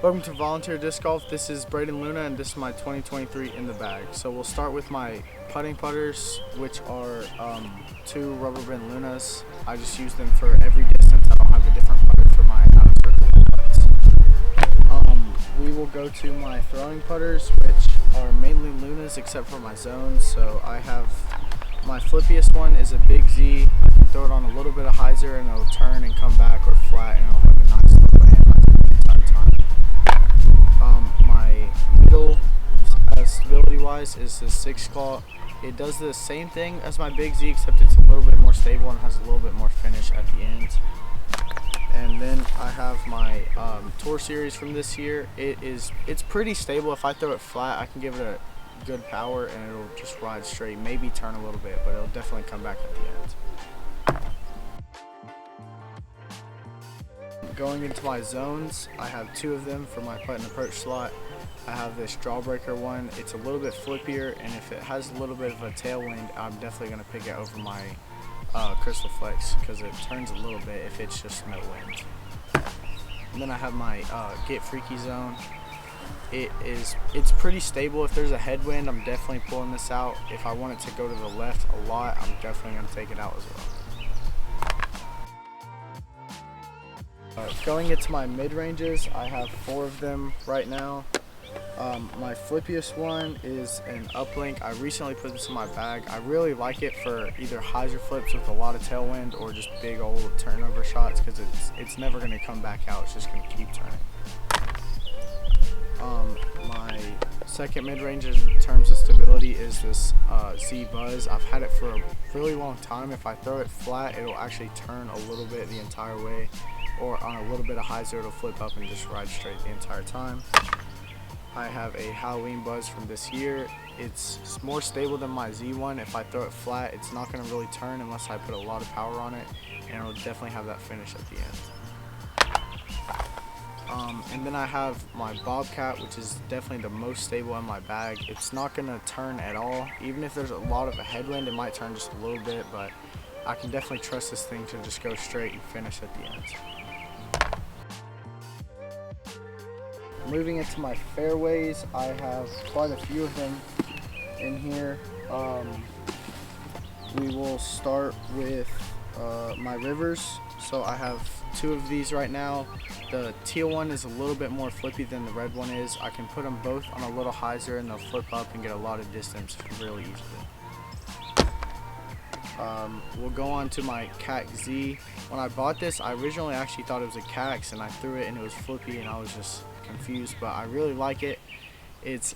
Welcome to Volunteer Disc Golf. This is Brayden Luna and this is my 2023 in the bag. So we'll start with my putting putters, which are two rubber band Lunas. I just use them for every distance. I don't have a different putter for my out of circle putts. We will go to my throwing putters, which are mainly Lunas except for my zones. So I have my flippiest one is a Big Z. I can throw it on a little bit of hyzer and it'll turn and come back, or flat and it'll have a nice little hand the entire time. My middle, stability wise, is the 6 claw. It does the same thing as my Big Z, except it's a little bit more stable and has a little bit more finish at the end. And then I have my Tour Series from this year. It's pretty stable. If I throw it flat, I can give it a good power and it'll just ride straight, maybe turn a little bit, but it'll definitely come back at the end. Going into my zones, I have two of them for my putt and approach slot. I have this Jawbreaker one. It's a little bit flippier, and if it has a little bit of a tailwind, I'm definitely going to pick it over my Crystal Flex because it turns a little bit if it's just no wind. And then I have my Get Freaky zone. It's pretty stable. If there's a headwind, I'm definitely pulling this out. If I want it to go to the left a lot, I'm definitely going to take it out as well. Going into my mid-ranges, I have 4 of them right now. My flippiest one is an uplink. I recently put this in my bag. I really like it for either hyzer flips with a lot of tailwind or just big old turnover shots because it's never going to come back out. It's just going to keep turning. My second mid-range in terms of stability is this Z Buzz. I've had it for a really long time. If I throw it flat, it'll actually turn a little bit the entire way, or on a little bit of hyzer, it'll flip up and just ride straight the entire time. I have a Halloween Buzz from this year. It's more stable than my Z one. If I throw it flat, it's not going to really turn unless I put a lot of power on it, and it'll definitely have that finish at the end. And then I have my Bobcat, which is definitely the most stable in my bag. It's not going to turn at all. Even if there's a lot of a headwind, it might turn just a little bit, but I can definitely trust this thing to just go straight and finish at the end. Moving into my fairways, I have quite a few of them in here. We will start with my rivers. So I have 2 of these right now. The teal one is a little bit more flippy than the red one is. I can put them both on a little hyzer and they'll flip up and get a lot of distance really easily. We'll go on to my Cat Z. When I bought this, I originally actually thought it was a Cax and I threw it and it was flippy and I was just confused, but I really like it. It's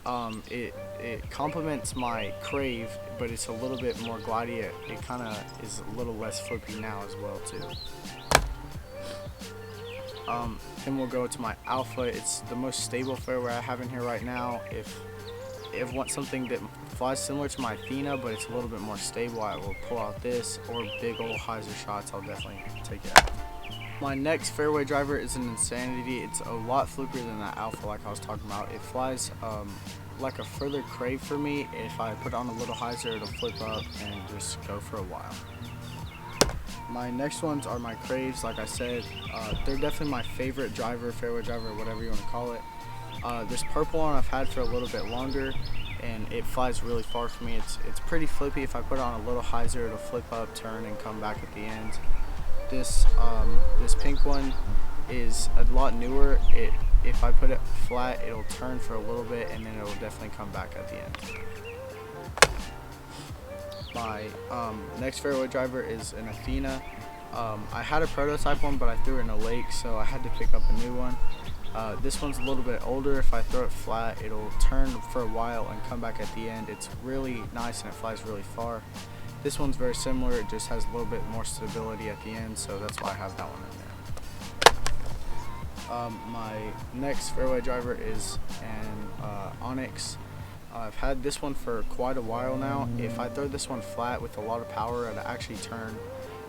it complements my Crave, but it's a little bit more glidey. It kind of is a little less flippy now as well too. Then we'll go to my Alpha. It's the most stable fairway I have in here right now. If want something that flies similar to my Athena, but it's a little bit more stable, I will pull out this, or big old hyzer shots, I'll definitely take it out. My next fairway driver is an Insanity. It's a lot flippier than that Alpha like I was talking about. It flies like a further Crave for me. If I put on a little hyzer, it'll flip up and just go for a while. My next ones are my Craves. Like I said, they're definitely my favorite driver, fairway driver, whatever you want to call it. This purple one I've had for a little bit longer, and it flies really far for me. It's pretty flippy. If I put on a little hyzer, it'll flip up, turn, and come back at the end. This pink one is a lot newer. If I put it flat, it'll turn for a little bit, and then it'll definitely come back at the end. My next fairway driver is an Athena. I had a prototype one, but I threw it in a lake, so I had to pick up a new one. This one's a little bit older. If I throw it flat, it'll turn for a while and come back at the end. It's really nice and it flies really far. This one's very similar. It just has a little bit more stability at the end, so that's why I have that one in there. My next fairway driver is an Onyx. I've had this one for quite a while now. If I throw this one flat with a lot of power, it'll actually turn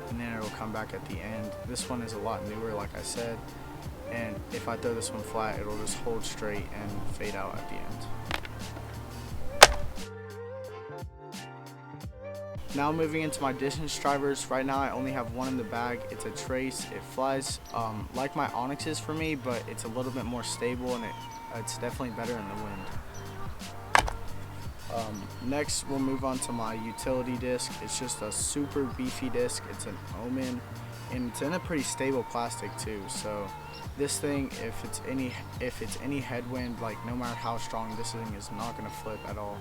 and then it'll come back at the end. This one is a lot newer, like I said, and if I throw this one flat, it'll just hold straight and fade out at the end. Now moving into my distance drivers. Right now I only have one in the bag. It's a Trace. It flies like my Onyxes for me, but it's a little bit more stable, and it's definitely better in the wind. Next we'll move on to my utility disc. It's just a super beefy disc. It's an Omen, and it's in a pretty stable plastic too. So this thing, if it's any headwind, like no matter how strong, this thing is not gonna flip at all.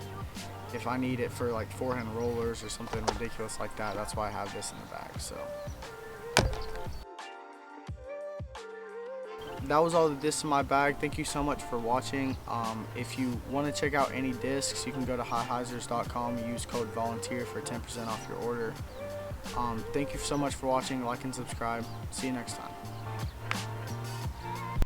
If I need it for like forehand rollers or something ridiculous like that, that's why I have this in the bag. So that was all the discs in my bag. Thank you so much for watching. If you want to check out any discs, you can go to highhisers.com, use code volunteer for 10% off your order. Thank you so much for watching. Like and subscribe. See you next time.